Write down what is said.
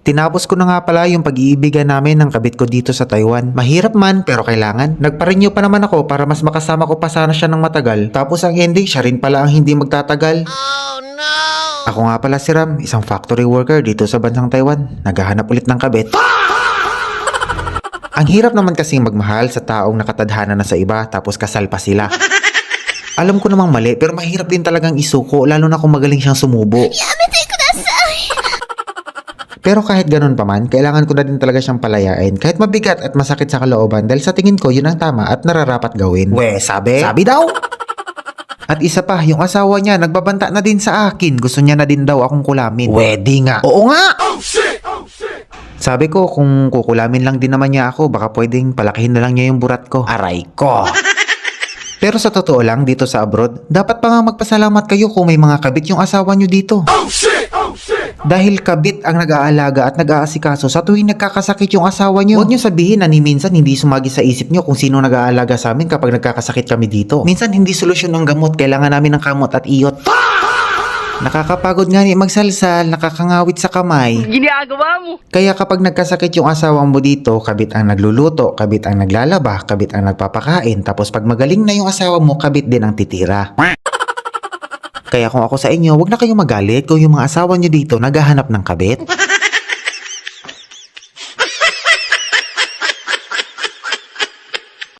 Tinapos ko na nga pala yung pag-iibigan namin ng kabit ko dito sa Taiwan. Mahirap man pero kailangan. Nagpa-renew pa naman ako para mas makasama ko pa sana siya ng matagal. Tapos ang ending siya rin pala ang hindi magtatagal. Oh no! Ako nga pala si Ram, isang factory worker dito sa bansang Taiwan. Naghahanap ulit ng kabit. Ang hirap naman kasing magmahal sa taong nakatadhana na sa iba tapos kasal pa sila. Alam ko namang mali pero mahirap din talagang isuko lalo na kung magaling siyang sumubo. Pero kahit ganun pa man, kailangan ko na din talaga siyang palayain kahit mabigat at masakit sa kalooban dahil sa tingin ko yun ang tama at nararapat gawin. We, sabi? Sabi daw! At isa pa, yung asawa niya nagbabanta na din sa akin. Gusto niya na din daw akong kulamin. We, di nga. Oo nga! Oh shit! Oh shit! Sabi ko kung kukulamin lang din naman niya ako, baka pwedeng palakihin na lang niya yung burat ko. Aray ko! Pero sa totoo lang, dito sa abroad, dapat pa nga magpasalamat kayo kung may mga kabit yung asawa nyo dito. Oh shit! Oh shit! Dahil kabit ang nag-aalaga at nag-aasikaso sa tuwing nagkakasakit yung asawa nyo. Huwag nyo sabihin na ni minsan hindi sumagi sa isip nyo kung sino nag-aalaga sa amin kapag nagkakasakit kami dito. Minsan hindi solusyon ng gamot, kailangan namin ng kamot at iyot. Nakakapagod nga ni magsalsal, nakakangawit sa kamay. Ginagawa mo. Kaya kapag nagkasakit yung asawa mo dito, kabit ang nagluluto, kabit ang naglalaba, kabit ang nagpapakain, tapos pag magaling na yung asawa mo, kabit din ang titira. Kaya kung ako sa inyo, wag na kayong magalit kung yung mga asawa nyo dito naghahanap ng kabit.